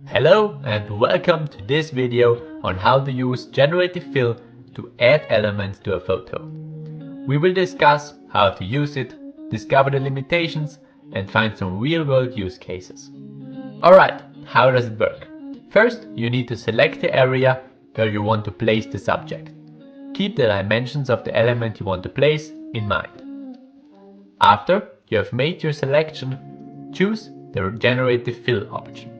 Hello and welcome to this video on how to use generative fill to add elements to a photo. We will discuss how to use it, discover the limitations and find some real-world use cases. Alright, how does it work? First, you need to select the area where you want to place the subject. Keep the dimensions of the element you want to place in mind. After you have made your selection, choose the generative fill option.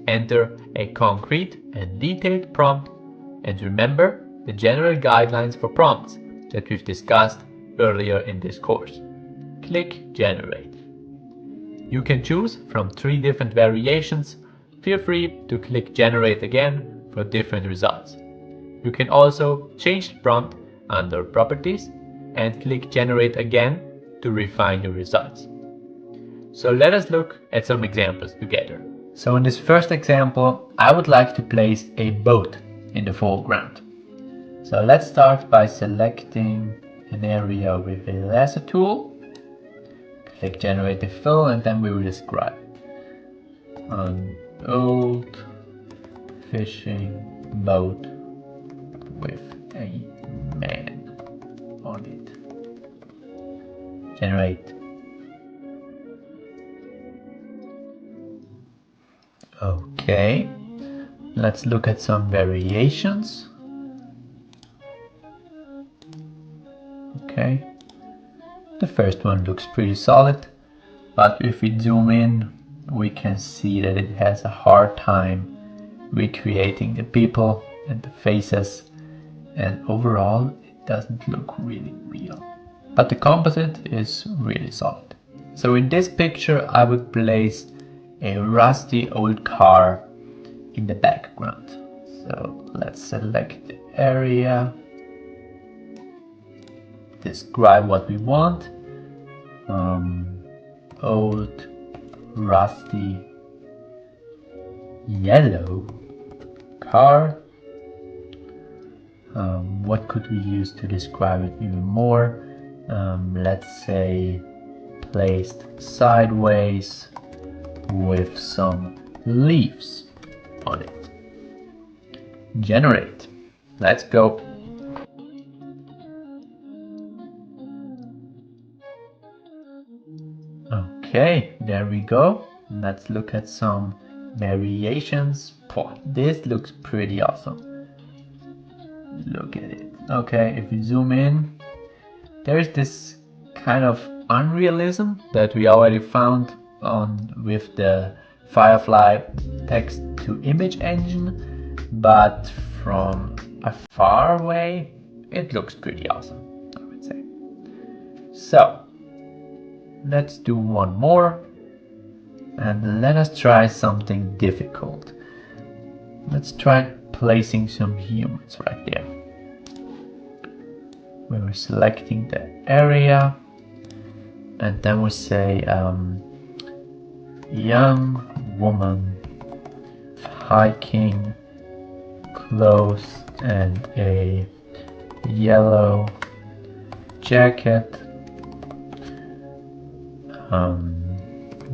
Enter a concrete and detailed prompt, and remember the general guidelines for prompts that we've discussed earlier in this course. Click Generate. You can choose from 3 different variations. Feel free to click Generate again for different results. You can also change the prompt under Properties and click Generate again to refine your results. So let us look at some examples together. So in this first example, I would like to place a boat in the foreground. So let's start by selecting an area with a lasso tool. Click Generative Fill and then we will describe an old fishing boat with a man on it. Generate. Okay, let's look at some variations. Okay, the first one looks pretty solid, but if we zoom in, we can see that it has a hard time recreating the people and the faces, and overall it doesn't look really real. But the composite is really solid. So in this picture I would place a rusty old car in the background. So let's select the area, describe what we want. Old, rusty, yellow car. What could we use to describe it even more? Let's say placed sideways with some leaves on it. Generate. Let's go. Okay, there we go. Let's look at some variations. This looks pretty awesome. Look at it. Okay, if we zoom in, there's this kind of unrealism that we already found with the Firefly text to image engine, but from far away it looks pretty awesome, I would say. So let's do one more and let us try something difficult. Let's try placing some humans right there. We were selecting the area and then we say young woman hiking clothes and a yellow jacket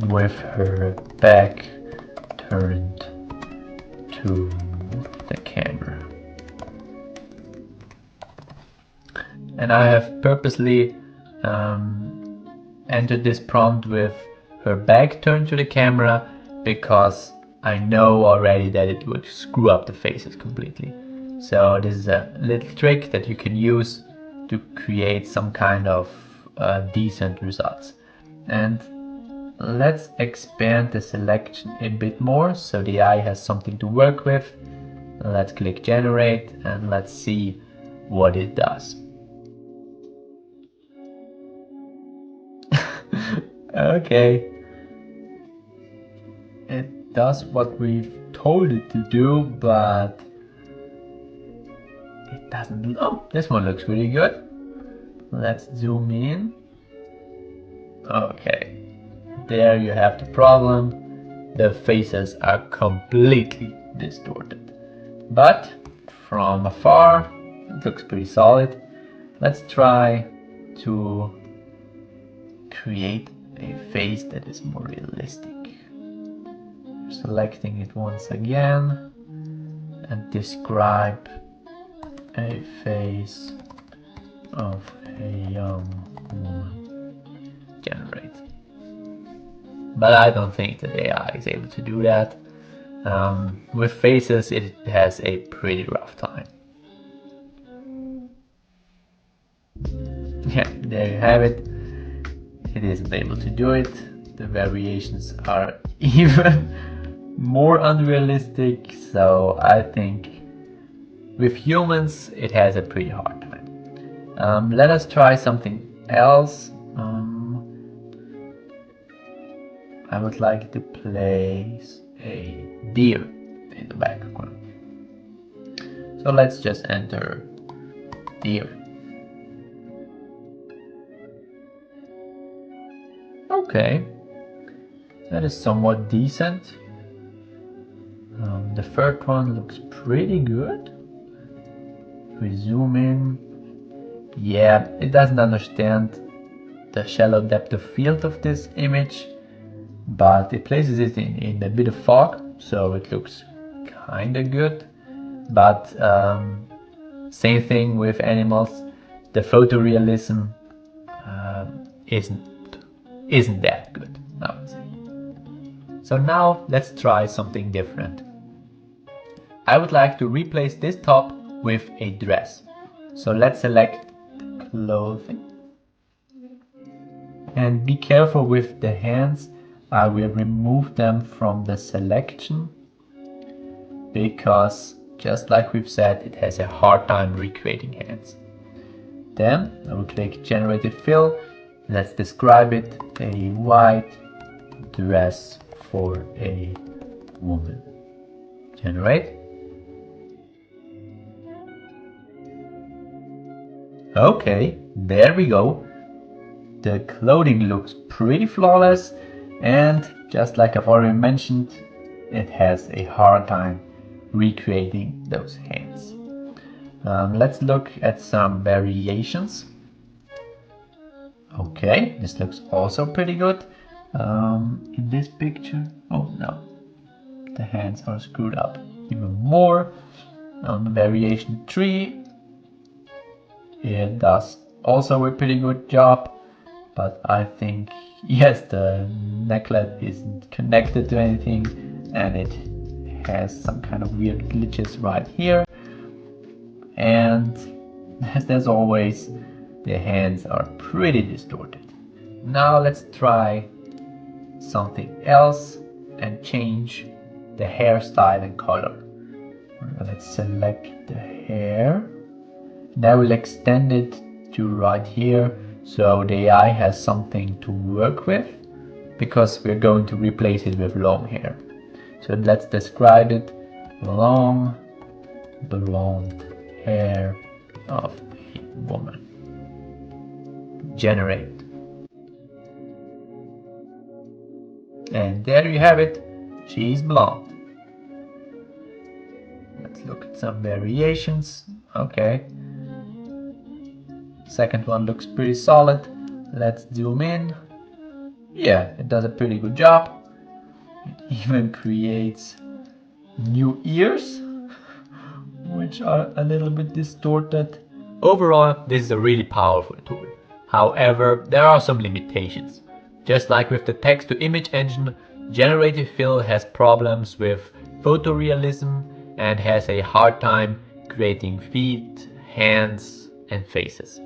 with her back turned to the camera. And I have purposely entered this prompt with her back turned to the camera because I know already that it would screw up the faces completely. So this is a little trick that you can use to create some kind of decent results. And let's expand the selection a bit more so the eye has something to work with. Let's click Generate and let's see what it does. Okay, it does what we've told it to do, but it doesn't. Oh, this one looks really good. Let's zoom in. Okay, there you have the problem. The faces are completely distorted, but from afar it looks pretty solid. Let's try to create a face that is more realistic. Selecting it once again and describe a face of a young woman. Generate. But I don't think that AI is able to do that. With faces it has a pretty rough time. Yeah, there you have it. It isn't able to do it. The variations are even more unrealistic, so I think with humans it has a pretty hard time. Let us try something else. I would like to place a deer in the background. So let's just enter deer. Okay, that is somewhat decent. The third one looks pretty good. We zoom in. Yeah, it doesn't understand the shallow depth of field of this image, but it places it in a bit of fog, so it looks kinda good. But same thing with animals, the photorealism isn't that good, I would say. So now let's try something different. I would like to replace this top with a dress. So let's select clothing. And be careful with the hands. I will remove them from the selection because just like we've said, it has a hard time recreating hands. Then I will click Generative Fill. Let's describe it, a white dress for a woman. Generate. Okay, there we go. The clothing looks pretty flawless, and just like I've already mentioned, it has a hard time recreating those hands. Let's look at some variations. Okay, this looks also pretty good. In this picture, oh no, the hands are screwed up even more. On variation 3, it does also a pretty good job, but I think, yes, the necklet isn't connected to anything and it has some kind of weird glitches right here. And as always, the hands are pretty distorted. Now let's try something else and change the hairstyle and color. Let's select the hair. And I will extend it to right here so the AI has something to work with, because we're going to replace it with long hair. So let's describe it: long blonde hair of a woman. Generate. And there you have it, she's blonde. Let's look at some variations. Okay, second one looks pretty solid. Let's zoom in. Yeah, it does a pretty good job. It even creates new ears, which are a little bit distorted. Overall, this is a really powerful tool. However, there are some limitations. Just like with the text-to-image engine, Generative Fill has problems with photorealism and has a hard time creating feet, hands, and faces.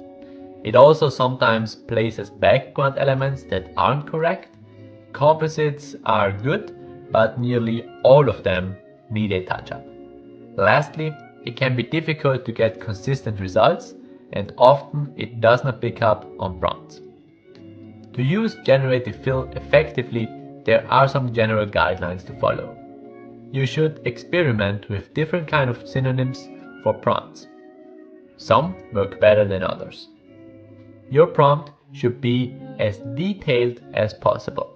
It also sometimes places background elements that aren't correct. Composites are good, but nearly all of them need a touch-up. Lastly, it can be difficult to get consistent results, and often it does not pick up on prompts. To use Generative Fill effectively, there are some general guidelines to follow. You should experiment with different kinds of synonyms for prompts. Some work better than others. Your prompt should be as detailed as possible.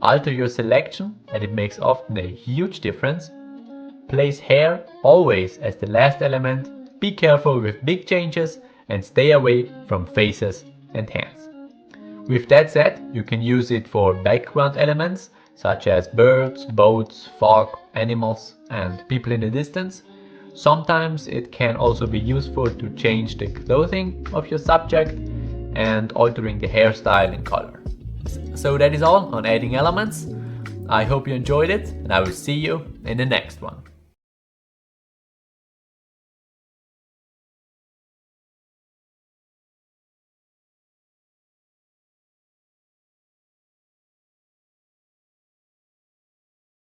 Alter your selection, and it makes often a huge difference. Place hair always as the last element. Be careful with big changes and stay away from faces and hands. With that said, you can use it for background elements such as birds, boats, fog, animals, and people in the distance. Sometimes it can also be useful to change the clothing of your subject and altering the hairstyle and color. So that is all on adding elements. I hope you enjoyed it, and I will see you in the next one.